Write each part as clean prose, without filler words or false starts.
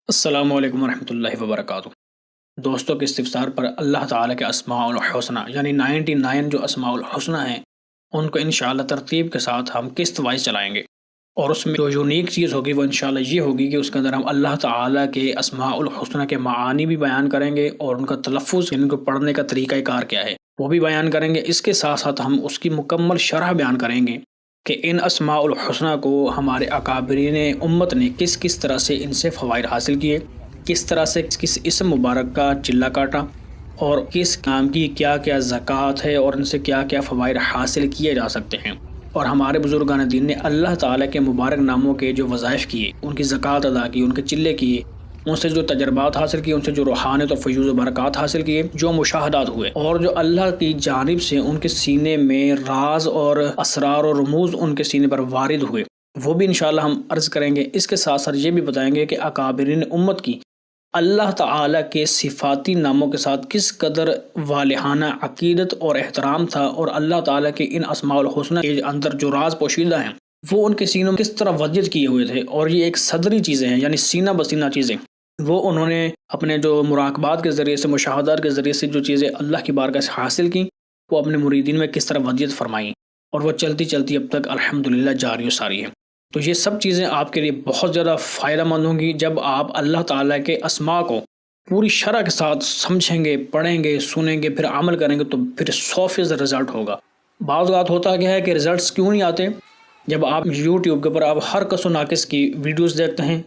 السلام علیکم ورحمۃ اللہ وبرکاتہ۔ دوستوں کے استفسار پر اللہ تعالیٰ کے اسماء الحسنہ یعنی 99 جو اسماء الحسنہ ہیں ان کو انشاءاللہ ترتیب کے ساتھ ہم قسط وائز چلائیں گے، اور اس میں جو یونیک چیز ہوگی وہ انشاءاللہ یہ ہوگی کہ اس کے اندر ہم اللہ تعالیٰ کے اسماء الحسنہ کے معانی بھی بیان کریں گے اور ان کا تلفظ یعنی ان کو پڑھنے کا طریقہ کار کیا ہے وہ بھی بیان کریں گے۔ اس کے ساتھ ساتھ ہم اس کی مکمل شرح بیان کریں گے کہ ان اسماء الحسنہ کو ہمارے اکابرین امت نے کس کس طرح سے ان سے فوائد حاصل کیے، کس طرح سے کس اسم مبارک کا چلہ کاٹا، اور کس کام کی کیا کیا زکوٰۃ ہے اور ان سے کیا کیا فوائد حاصل کیے جا سکتے ہیں، اور ہمارے بزرگان دین نے اللہ تعالیٰ کے مبارک ناموں کے جو وظائف کیے، ان کی زکوٰۃ ادا کی، ان کے چلے کیے، ان سے جو تجربات حاصل کیے، ان سے جو روحانیت و فیوز و برکات حاصل کیے، جو مشاہدات ہوئے، اور جو اللہ کی جانب سے ان کے سینے میں راز اور اسرار و رموز ان کے سینے پر وارد ہوئے، وہ بھی انشاءاللہ ہم عرض کریں گے۔ اس کے ساتھ ساتھ یہ بھی بتائیں گے کہ اکابرین امت کی اللہ تعالیٰ کے صفاتی ناموں کے ساتھ کس قدر والہانہ عقیدت اور احترام تھا، اور اللہ تعالیٰ کے ان اسماء الحسنہ کے اندر جو راز پوشیدہ ہیں وہ ان کے سینوں میں کس طرح وجد کیے ہوئے تھے، اور یہ ایک صدری چیزیں ہیں یعنی سینہ بسینہ چیزیں، وہ انہوں نے اپنے جو مراقبات کے ذریعے سے، مشاہدات کے ذریعے سے جو چیزیں اللہ کی بارگاہ سے حاصل کی، وہ اپنے مریدین میں کس طرح وجد فرمائیں، اور وہ چلتی چلتی اب تک الحمدللہ جاری و ساری ہے۔ تو یہ سب چیزیں آپ کے لیے بہت زیادہ فائدہ مند ہوں گی جب آپ اللہ تعالیٰ کے اسماء کو پوری شرح کے ساتھ سمجھیں گے، پڑھیں گے، سنیں گے، پھر عمل کریں گے، تو پھر 100% رزلٹ ہوگا۔ بعض اوقات ہوتا کیا ہے کہ رزلٹس کیوں نہیں آتے؟ جب آپ یوٹیوب کے اوپر آپ ہر کس و ناقص کی ویڈیوز دیکھتے ہیں،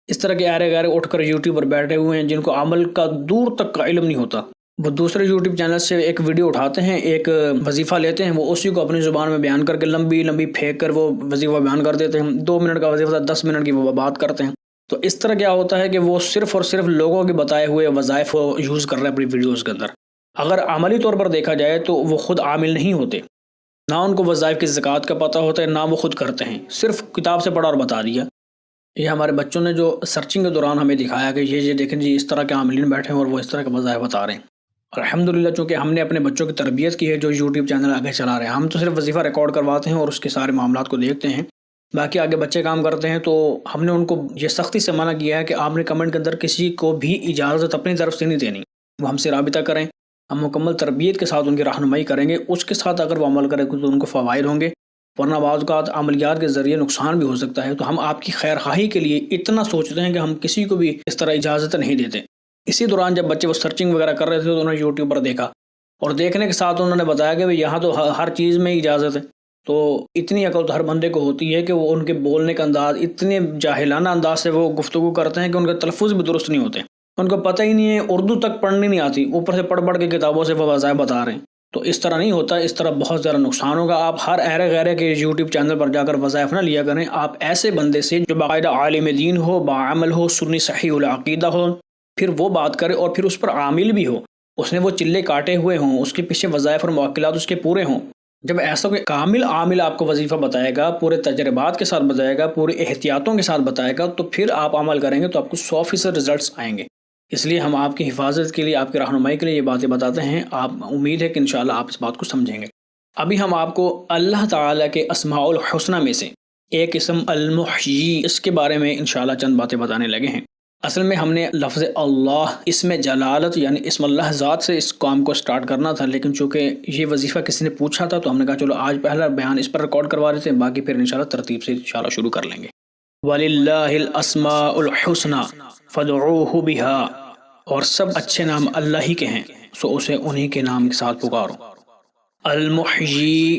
اس طرح کے ارے گارے اٹھ کر یوٹیوب پر بیٹھے ہوئے ہیں جن کو عمل کا دور تک کا علم نہیں ہوتا، وہ دوسرے یوٹیوب چینل سے ایک ویڈیو اٹھاتے ہیں، ایک وظیفہ لیتے ہیں، وہ اسی کو اپنی زبان میں بیان کر کے لمبی لمبی پھینک کر وہ وظیفہ بیان کر دیتے ہیں، 2 منٹ کا وظیفہ 10 منٹ کی وہ بات کرتے ہیں۔ تو اس طرح کیا ہوتا ہے کہ وہ صرف اور صرف لوگوں کے بتائے ہوئے وظائف کو یوز کر رہے ہیں اپنی ویڈیوز کے اندر۔ اگر عملی طور پر دیکھا جائے تو وہ خود عامل نہیں ہوتے، نہ ان کو وظائف کی زکوٰۃ کا پتہ ہوتا ہے، نہ وہ خود کرتے ہیں، صرف کتاب سے پڑھا اور بتا دیا۔ یہ ہمارے بچوں نے جو سرچنگ کے دوران ہمیں دکھایا کہ یہ دیکھیں جی اس طرح کے عاملین بیٹھے ہیں اور وہ اس طرح کے وظائف بتا رہے ہیں۔ الحمدللہ چونکہ ہم نے اپنے بچوں کی تربیت کی ہے جو یوٹیوب چینل آگے چلا رہے ہیں، ہم تو صرف وظیفہ ریکارڈ کرواتے ہیں اور اس کے سارے معاملات کو دیکھتے ہیں، باقی آگے بچے کام کرتے ہیں۔ تو ہم نے ان کو یہ سختی سے منع کیا ہے کہ آپ نے کمنٹ کے اندر کسی کو بھی اجازت اپنی طرف سے نہیں دینی، وہ ہم سے رابطہ کریں، ہم مکمل تربیت کے ساتھ ان کی رہنمائی کریں گے، اس کے ساتھ اگر وہ عمل کریں تو ان کو فوائد ہوں گے، ورنہ بعض اوقات عملیات کے ذریعے نقصان بھی ہو سکتا ہے۔ تو ہم آپ کی خیر خواہی کے لیے اتنا سوچتے ہیں کہ ہم کسی کو بھی اس طرح اجازت نہیں دیتے۔ اسی دوران جب بچے وہ سرچنگ وغیرہ کر رہے تھے تو انہوں نے یوٹیوب پر دیکھا، اور دیکھنے کے ساتھ انہوں نے بتایا کہ یہاں تو ہر چیز میں اجازت ہے۔ تو اتنی عقل تو ہر بندے کو ہوتی ہے کہ وہ ان کے بولنے کا انداز اتنے جاہلانہ انداز سے وہ گفتگو کرتے ہیں کہ ان کے تلفظ بھی درست نہیں ہوتے، ان کو پتہ ہی نہیں ہے، اردو تک پڑھنی نہیں آتی، اوپر سے پڑھ کے کتابوں سے وہ وظائف بتا رہے ہیں۔ تو اس طرح نہیں ہوتا، اس طرح بہت زیادہ نقصان ہوگا۔ آپ ہر ایرے غیرے کے یوٹیوب چینل پر جا کر وظائف نہ لیا کریں، آپ ایسے بندے سے جو باقاعدہ عالم دین ہو، باعمل ہو، سنی صحیح العقیدہ ہو، پھر وہ بات کرے اور پھر اس پر عامل بھی ہو، اس نے وہ چلے کاٹے ہوئے ہوں، اس کے پیچھے وظائف اور موکلات اس کے پورے ہوں۔ جب ایسا کوئی کامل عامل آپ کو وظیفہ بتائے گا، پورے تجربات کے ساتھ بتائے گا، پورے احتیاطوں کے ساتھ بتائے گا، تو پھر آپ عمل کریں گے تو آپ کو 100% رزلٹس آئیں گے۔ اس لیے ہم آپ کی حفاظت کے لیے، آپ کی رہنمائی کے لیے یہ باتیں بتاتے ہیں۔ آپ امید ہے کہ انشاءاللہ آپ اس بات کو سمجھیں گے۔ ابھی ہم آپ کو اللہ تعالیٰ کے اسماء الحسنہ میں سے ایک اسم المحیی، اس کے بارے میں انشاءاللہ چند باتیں بتانے لگے ہیں۔ اصل میں ہم نے لفظ اللہ، اسم جلالت یعنی اسم اللہ ذات سے اس کام کو سٹارٹ کرنا تھا، لیکن چونکہ یہ وظیفہ کسی نے پوچھا تھا تو ہم نے کہا چلو آج پہلا بیان اس پر ریکارڈ کروا دیتے ہیں، باقی پھر انشاءاللہ ترتیب سے انشاءاللہ شروع کر لیں گے۔ وَلِلَّهِ الْأَسْمَاءُ الْحُسْنَى فَادْعُوهُ بِهَا، اور سب اچھے نام اللہ ہی کے ہیں، سو اسے انہی کے نام کے ساتھ پکارو۔ المحیی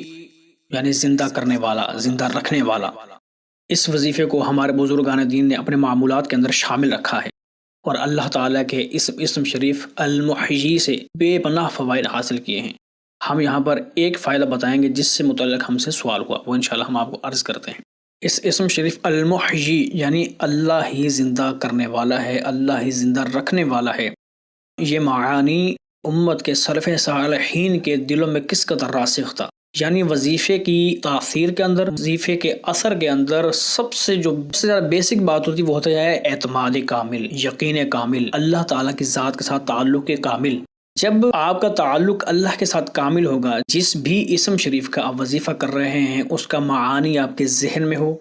یعنی زندہ کرنے والا، زندہ رکھنے والا۔ اس وظیفے کو ہمارے بزرگان دین نے اپنے معمولات کے اندر شامل رکھا ہے، اور اللہ تعالیٰ کے اسم شریف المحیی سے بے پناہ فوائد حاصل کیے ہیں۔ ہم یہاں پر ایک فائدہ بتائیں گے جس سے متعلق ہم سے سوال ہوا، وہ انشاءاللہ ہم آپ کو عرض کرتے ہیں۔ اس اسم شریف المحیی یعنی اللہ ہی زندہ کرنے والا ہے، اللہ ہی زندہ رکھنے والا ہے، یہ معانی امت کے سلف صالحین کے دلوں میں کس قدر راسخ تھا۔ یعنی وظیفے کی تاثیر کے اندر، وظیفے کے اثر کے اندر سب سے زیادہ بیسک بات ہوتی وہ ہوتا ہے اعتماد کامل، یقین کامل، اللہ تعالیٰ کی ذات کے ساتھ تعلق کامل۔ جب آپ کا تعلق اللہ کے ساتھ کامل ہوگا، جس بھی اسم شریف کا آپ وظیفہ کر رہے ہیں اس کا معانی آپ کے ذہن میں ہو،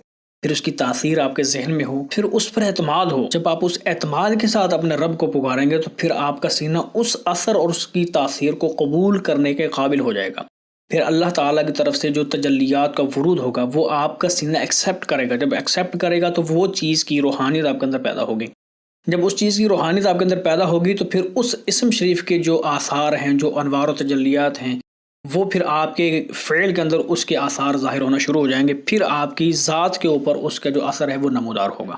پھر اس کی تاثیر آپ کے ذہن میں ہو، پھر اس پر اعتماد ہو، جب آپ اس اعتماد کے ساتھ اپنے رب کو پکاریں گے تو پھر آپ کا سینہ اس اثر اور اس کی تاثیر کو قبول کرنے کے قابل ہو جائے گا۔ پھر اللہ تعالیٰ کی طرف سے جو تجلیات کا ورود ہوگا وہ آپ کا سینہ ایکسیپٹ کرے گا۔ جب ایکسیپٹ کرے گا تو وہ چیز کی روحانیت آپ کے اندر پیدا ہوگی۔ جب اس چیز کی روحانیت آپ کے اندر پیدا ہوگی تو پھر اس اسم شریف کے جو آثار ہیں، جو انوار و تجلیات ہیں، وہ پھر آپ کے فعل کے اندر اس کے آثار ظاہر ہونا شروع ہو جائیں گے۔ پھر آپ کی ذات کے اوپر اس کا جو اثر ہے وہ نمودار ہوگا۔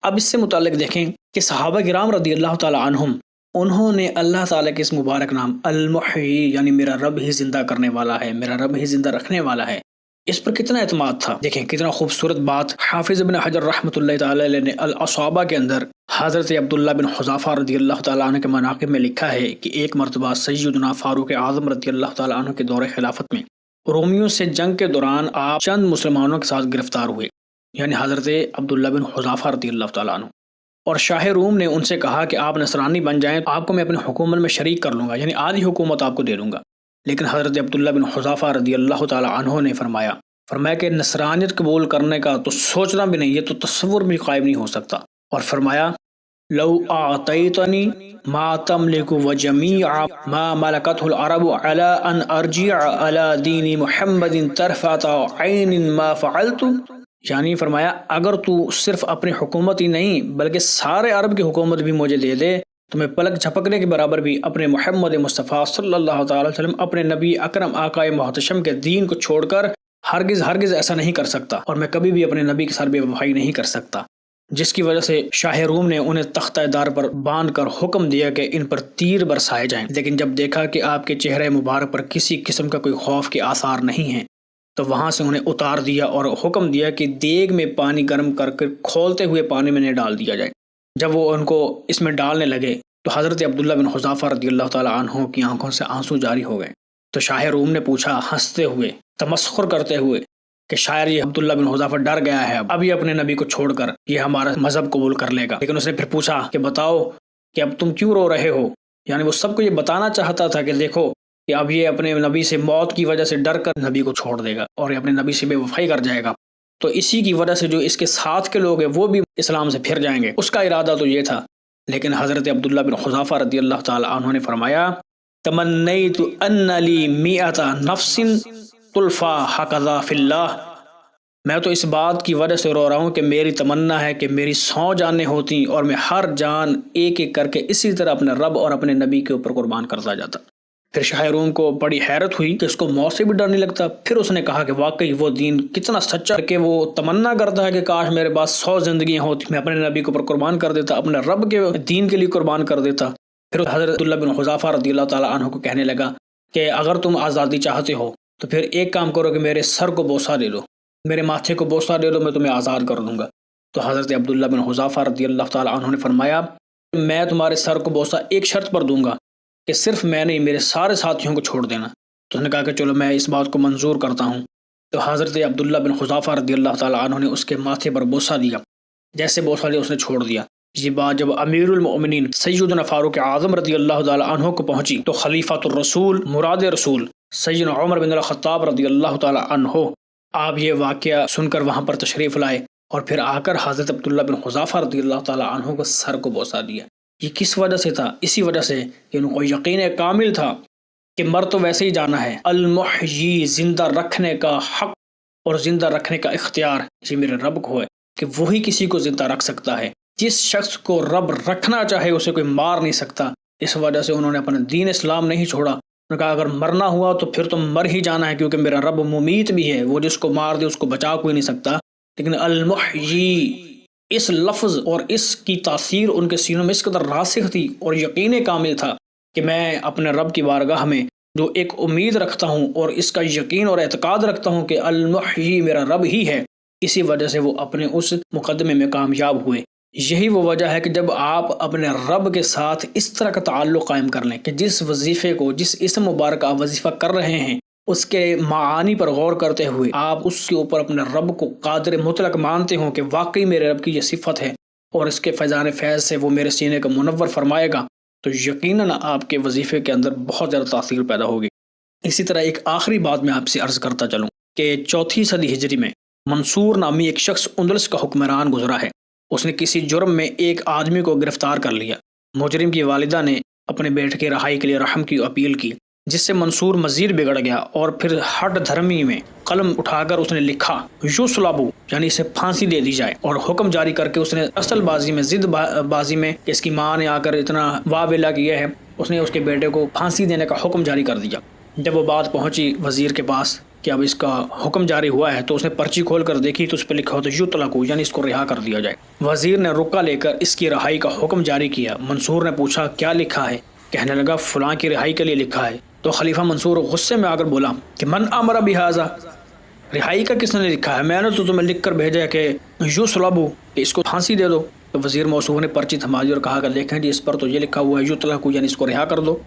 اب اس سے متعلق دیکھیں کہ صحابہ کرام رضی اللہ تعالی عنہم، انہوں نے اللہ تعالیٰ کے اس مبارک نام المحیی، یعنی میرا رب ہی زندہ کرنے والا ہے، میرا رب ہی زندہ رکھنے والا ہے، اس پر کتنا اعتماد تھا۔ دیکھیں کتنا خوبصورت بات حافظ ابن حجر رحمۃ اللہ تعالی علیہ نے الاصابہ کے اندر حضرت عبداللہ بن حذافہ رضی اللہ تعالیٰ عنہ کے مناقب میں لکھا ہے کہ ایک مرتبہ سیدنا فاروق اعظم رضی اللہ تعالیٰ عنہ کے دور خلافت میں رومیوں سے جنگ کے دوران آپ چند مسلمانوں کے ساتھ گرفتار ہوئے، یعنی حضرت عبداللہ بن حذافہ رضی اللہ تعالیٰ عنہ، اور شاہ روم نے ان سے کہا کہ آپ نصرانی بن جائیں تو آپ کو میں اپنی حکومت میں شریک کر لوں گا، یعنی آدھی حکومت آپ کو دے دوں گا۔ لیکن حضرت عبداللہ بن حذافہ رضی اللہ تعالیٰ عنہ نے فرمایا کہ نصرانیت قبول کرنے کا تو سوچنا بھی نہیں، یہ تو تصور بھی قائم نہیں ہو سکتا، اور فرمایا لو اعطیتنی ما تملک وجمیع ما ملکته العرب علی ان ارجع علی دین محمد طرفۃ عین ما فعلت، یعنی فرمایا اگر تو صرف اپنی حکومت ہی نہیں بلکہ سارے عرب کی حکومت بھی مجھے دے دے تو میں پلک جھپکنے کے برابر بھی اپنے محمد مصطفیٰ صلی اللہ تعالی وسلم، اپنے نبی اکرم آقائے محتشم کے دین کو چھوڑ کر ہرگز ایسا نہیں کر سکتا، اور میں کبھی بھی اپنے نبی کے ساتھ بے وفائی نہیں کر سکتا۔ جس کی وجہ سے شاہ روم نے انہیں تختہ دار پر باندھ کر حکم دیا کہ ان پر تیر برسائے جائیں، لیکن جب دیکھا کہ آپ کے چہرے مبارک پر کسی قسم کا کوئی خوف کے آثار نہیں ہیں تو وہاں سے انہیں اتار دیا اور حکم دیا کہ دیگ میں پانی گرم کر کے کھولتے ہوئے پانی میں ڈال دیا جائے۔ جب وہ ان کو اس میں ڈالنے لگے تو حضرت عبداللہ بن حذافہ رضی اللہ تعالی عنہ کی آنکھوں سے آنسو جاری ہو گئے۔ تو شاہ روم نے پوچھا ہنستے ہوئے، تمسخر کرتے ہوئے، کہ شاید یہ عبداللہ بن حذافہ ڈر گیا ہے، اب یہ اپنے نبی کو چھوڑ کر یہ ہمارا مذہب قبول کر لے گا۔ لیکن اس نے پھر پوچھا کہ بتاؤ کہ اب تم کیوں رو رہے ہو، یعنی وہ سب کو یہ بتانا چاہتا تھا کہ دیکھو کہ اب یہ اپنے نبی سے موت کی وجہ سے ڈر کر نبی کو چھوڑ دے گا اور یہ اپنے نبی سے بے وفائی کر جائے گا، تو اسی کی وجہ سے جو اس کے ساتھ کے لوگ ہیں وہ بھی اسلام سے پھر جائیں گے، اس کا ارادہ تو یہ تھا۔ لیکن حضرت عبداللہ بن حذافہ رضی اللہ تعالی عنہ نے فرمایا تمنیت ان لی مئۃ نفس تلفا ہکذا فی اللہ، میں تو اس بات کی وجہ سے رو رہا ہوں کہ میری تمنا ہے کہ میری 100 جانیں ہوتی اور میں ہر جان ایک ایک کر کے اسی طرح اپنے رب اور اپنے نبی کے اوپر قربان کرتا جاتا۔ پھر شاہ روم کو بڑی حیرت ہوئی کہ اس کو موت سے بھی ڈر نہیں لگتا۔ پھر اس نے کہا کہ واقعی وہ دین کتنا سچا کہ وہ تمنا کرتا ہے کہ کاش میرے پاس 100 زندگیاں ہوتی، میں اپنے نبی کے اوپر قربان کر دیتا، اپنے رب کے دین کے لیے قربان کر دیتا۔ پھر حضرت عبداللہ بن حذافہ رضی اللہ تعالی عنہ کو کہنے لگا کہ اگر تم آزادی چاہتے ہو تو پھر ایک کام کرو کہ میرے سر کو بوسہ دے دو، میرے ماتھے کو بوسہ دے دو، میں تمہیں آزاد کر دوں گا۔ تو حضرت عبداللہ بن حذافہ رضی اللہ تعالی عنہ نے فرمایا میں تمہارے سر کو بوسہ ایک شرط پر دوں گا کہ صرف میں نہیں، میرے سارے ساتھیوں کو چھوڑ دینا۔ تو اس نے کہا کہ چلو میں اس بات کو منظور کرتا ہوں۔ تو حضرت عبداللہ بن حذافہ رضی اللہ تعالی عنہ نے اس کے ماتھے پر بوسہ دیا، جیسے بوسہ دیا اس نے چھوڑ دیا۔ یہ بات جب امیر المؤمنین سیدنا فاروق اعظم رضی اللہ تعالی عنہ کو پہنچی تو خلیفۃ الرسول، مراد رسول سیدنا عمر بن الخطاب رضی اللہ تعالی عنہ، آپ یہ واقعہ سن کر وہاں پر تشریف لائے اور پھر آ کر حضرت عبداللہ بن حذافہ رضی اللہ تعالی عنہ کو سر کو بوسہ دیا۔ یہ کس وجہ سے تھا؟ اسی وجہ سے کہ ان کو یقین کامل تھا کہ مر تو ویسے ہی جانا ہے، المحیی، زندہ رکھنے کا حق اور زندہ رکھنے کا اختیار یہ میرے رب کو ہے کہ وہی کسی کو زندہ رکھ سکتا ہے۔ جس شخص کو رب رکھنا چاہے اسے کوئی مار نہیں سکتا۔ اس وجہ سے انہوں نے اپنا دین اسلام نہیں چھوڑا۔ انہوں نے کہا اگر مرنا ہوا تو پھر تو مر ہی جانا ہے، کیونکہ میرا رب ممیت بھی ہے، وہ جس کو مار دے اس کو بچا کوئی نہیں سکتا۔ لیکن المحیی، اس لفظ اور اس کی تاثیر ان کے سینوں میں اس قدر راسخ تھی اور یقین کامل تھا کہ میں اپنے رب کی بارگاہ میں جو ایک امید رکھتا ہوں اور اس کا یقین اور اعتقاد رکھتا ہوں کہ المحیی میرا رب ہی ہے، اسی وجہ سے وہ اپنے اس مقدمے میں کامیاب ہوئے۔ یہی وہ وجہ ہے کہ جب آپ اپنے رب کے ساتھ اس طرح کا تعلق قائم کر لیں کہ جس وظیفے کو، جس اسم مبارک آپ وظیفہ کر رہے ہیں، اس کے معانی پر غور کرتے ہوئے آپ اس کے اوپر اپنے رب کو قادر مطلق مانتے ہوں کہ واقعی میرے رب کی یہ صفت ہے اور اس کے فیضان فیض سے وہ میرے سینے کو منور فرمائے گا، تو یقیناً آپ کے وظیفے کے اندر بہت زیادہ تاثیر پیدا ہوگی۔ اسی طرح ایک آخری بات میں آپ سے عرض کرتا چلوں کہ 4 صدی ہجری میں منصور نامی ایک شخص اندلس کا حکمران گزرا ہے، اس نے کسی جرم میں ایک آدمی کو گرفتار کر لیا۔ مجرم کی والدہ نے اپنے بیٹے کی رہائی کے لیے رحم کی اپیل کی، جس سے منصور مزید بگڑ گیا اور پھر ہٹ دھرمی میں قلم اٹھا کر اس نے لکھا یوسلبو، یعنی اسے پھانسی دے دی جائے، اور حکم جاری کر کے اس نے اصل بازی میں ضد بازی میں اس کی ماں نے آ کر اتنا واویلا کیا ہے، اس نے اس کے بیٹے کو پھانسی دینے کا حکم جاری کر دیا۔ جب وہ بات پہنچی وزیر کے پاس کہ اب اس کا حکم جاری ہوا ہے، تو اس نے پرچی کھول کر دیکھی تو اس پہ لکھا ہوتا یطلق، یعنی اس کو رہا کر دیا جائے۔ وزیر نے رکا لے کر اس کی رہائی کا حکم جاری کیا۔ منصور نے پوچھا کیا لکھا ہے؟ کہنے لگا فلاں کی رہائی کے لیے لکھا ہے۔ تو خلیفہ منصور غصے میں آ کر بولا کہ من امر بہذا، رہائی کا کس نے لکھا ہے؟ میں نے تو تمہیں لکھ کر بھیجا کہ یوسلبو، کہ اس کو پھانسی دے دو۔ تو وزیر موصوف نے پرچی تھما دی اور کہا کہ دیکھیں جی اس پر تو یہ لکھا ہوا ہے یطلق، یعنی اس کو رہا کر دو۔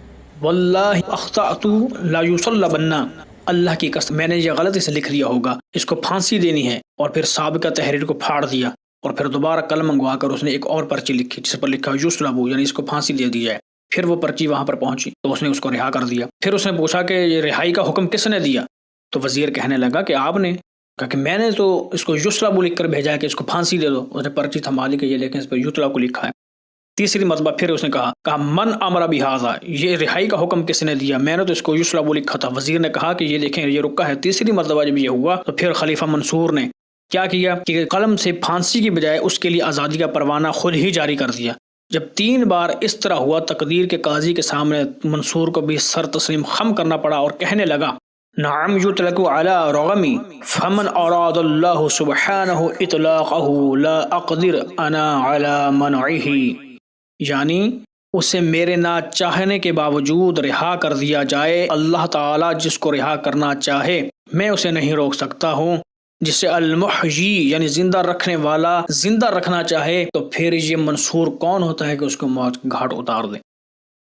واللہ اخطأت لا یصلبن، اللہ کی قسم میں نے یہ غلطی سے لکھ لیا ہوگا، اس کو پھانسی دینی ہے۔ اور پھر سابقہ تحریر کو پھاڑ دیا اور پھر دوبارہ قلم منگوا کر اس نے ایک اور پرچی لکھی جس پر لکھا یوسلبو، یعنی اس کو پھانسی دے دی جائے۔ پھر وہ پرچی وہاں پر پہنچی تو اس نے اس کو رہا کر دیا۔ پھر اس نے پوچھا کہ یہ رہائی کا حکم کس نے دیا؟ تو وزیر کہنے لگا کہ آپ نے۔ کہا کہ میں نے تو اس کو یوسلبو لکھ کر بھیجا ہے کہ اس کو پھانسی دے دو۔ اس نے پرچی تھما لی کہ یہ دیکھیں اس پر یطلق لکھا ہے۔ تیسری مرتبہ پھر اس نے کہا من امر بہذا، یہ رہائی کا حکم کس نے دیا؟ میں نے تو اس کو یوسلبو لکھا تھا۔ وزیر نے کہا کہ یہ دیکھیں یہ رکا ہے۔ تیسری مرتبہ جب یہ ہوا تو پھر خلیفہ منصور نے کیا کیا کہ قلم سے پھانسی کی بجائے اس کے لیے آزادی کا پروانہ خود ہی جاری کر دیا۔ جب 3 بار اس طرح ہوا، تقدیر کے قاضی کے سامنے منصور کو بھی سر تسلیم خم کرنا پڑا اور کہنے لگا نعم یطلق علی رغمی فمن اراد اللہ سبحانہ اطلاقہ لا اقدر انا علی منعہ، یعنی اسے میرے نہ چاہنے کے باوجود رہا کر دیا جائے، اللہ تعالیٰ جس کو رہا کرنا چاہے میں اسے نہیں روک سکتا ہوں۔ جس سے المحیی یعنی زندہ رکھنے والا زندہ رکھنا چاہے تو پھر یہ منصور کون ہوتا ہے کہ اس کو موت کے گھاٹ اتار دے؟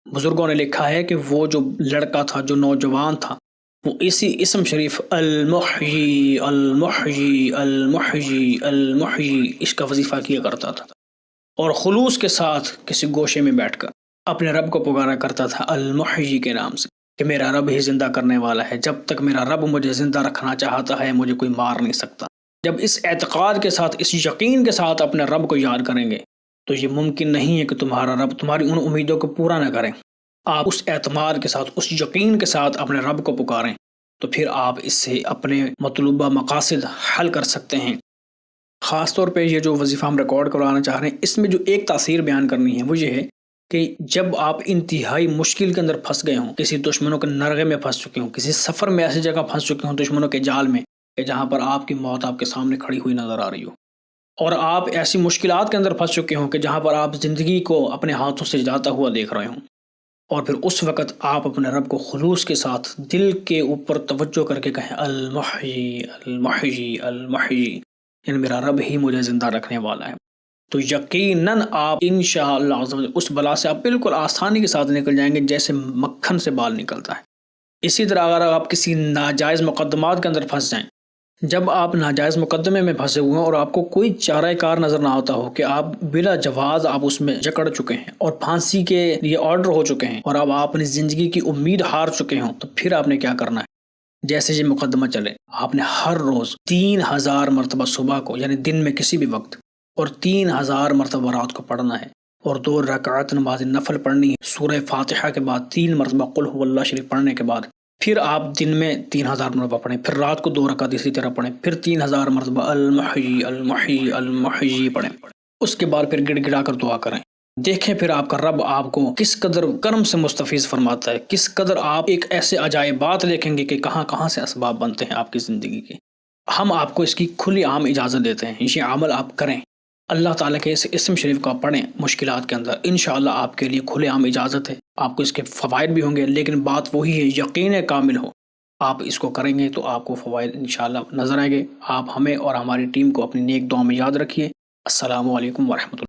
بزرگوں نے لکھا ہے کہ وہ جو لڑکا تھا، جو نوجوان تھا، وہ اسی اسم شریف المحیی المحیی المحیی المحیی اس کا وظیفہ کیا کرتا تھا، اور خلوص کے ساتھ کسی گوشے میں بیٹھ کر اپنے رب کو پکارا کرتا تھا المحیی کے نام سے، کہ میرا رب ہی زندہ کرنے والا ہے، جب تک میرا رب مجھے زندہ رکھنا چاہتا ہے مجھے کوئی مار نہیں سکتا۔ جب اس اعتقاد کے ساتھ، اس یقین کے ساتھ اپنے رب کو یاد کریں گے تو یہ ممکن نہیں ہے کہ تمہارا رب تمہاری ان امیدوں کو پورا نہ کریں۔ آپ اس اعتماد کے ساتھ، اس یقین کے ساتھ اپنے رب کو پکاریں تو پھر آپ اس سے اپنے مطلوبہ مقاصد حل کر سکتے ہیں۔ خاص طور پہ یہ جو وظیفہ ہم ریکارڈ کروانا چاہ رہے ہیں، اس میں جو ایک تاثیر بیان کرنی ہے وہ یہ ہے کہ جب آپ انتہائی مشکل کے اندر پھنس گئے ہوں، کسی دشمنوں کے نرغے میں پھنس چکے ہوں، کسی سفر میں ایسی جگہ پھنس چکے ہوں دشمنوں کے جال میں کہ جہاں پر آپ کی موت آپ کے سامنے کھڑی ہوئی نظر آ رہی ہو، اور آپ ایسی مشکلات کے اندر پھنس چکے ہوں کہ جہاں پر آپ زندگی کو اپنے ہاتھوں سے جاتا ہوا دیکھ رہے ہوں، اور پھر اس وقت آپ اپنے رب کو خلوص کے ساتھ دل کے اوپر توجہ کر کے کہیں المحیی المحیی المحیی، یعنی میرا رب ہی مجھے زندہ رکھنے والا ہے، تو یقیناً آپ انشاءاللہ عز و جل اس بلا سے آپ بالکل آسانی کے ساتھ نکل جائیں گے جیسے مکھن سے بال نکلتا ہے۔ اسی طرح اگر آپ کسی ناجائز مقدمات کے اندر پھنس جائیں، جب آپ ناجائز مقدمے میں پھنسے ہوئے ہیں اور آپ کو کوئی چارہ کار نظر نہ آتا ہو، کہ آپ بلا جواز آپ اس میں جکڑ چکے ہیں اور پھانسی کے لیے آرڈر ہو چکے ہیں اور اب آپ اپنی زندگی کی امید ہار چکے ہوں، تو پھر آپ نے کیا کرنا ہے؟ جیسے یہ مقدمہ چلے آپ نے ہر روز 3000 مرتبہ صبح کو، یعنی دن میں کسی بھی وقت، اور 3000 مرتبہ رات کو پڑھنا ہے، اور 2 رکعت نماز نفل پڑھنی ہے، سورہ فاتحہ کے بعد 3 مرتبہ قل هو اللہ شریف پڑھنے کے بعد پھر آپ دن میں 3000 مرتبہ پڑھیں، پھر رات کو 2 رکعت اسی طرح پڑھیں، پھر 3000 مرتبہ المحیی المحیی المحیی پڑھیں، اس کے بعد پھر گڑ گڑا کر دعا کریں۔ دیکھیں پھر آپ کا رب آپ کو کس قدر کرم سے مستفیض فرماتا ہے، کس قدر آپ ایک ایسے عجائبات دیکھیں گے کہ کہاں کہاں سے اسباب بنتے ہیں آپ کی زندگی کے۔ ہم آپ کو اس کی کھلی عام اجازت دیتے ہیں، یہ عمل آپ کریں، اللہ تعالیٰ کے اس اسم شریف کو آپ پڑھیں مشکلات کے اندر، انشاءاللہ آپ کے لیے کھلے عام اجازت ہے، آپ کو اس کے فوائد بھی ہوں گے، لیکن بات وہی ہے یقین کامل ہو، آپ اس کو کریں گے تو آپ کو فوائد انشاءاللہ نظر آئیں گے۔ آپ ہمیں اور ہماری ٹیم کو اپنی نیک دعا میں یاد رکھیے۔ السلام علیکم ورحمۃ اللہ۔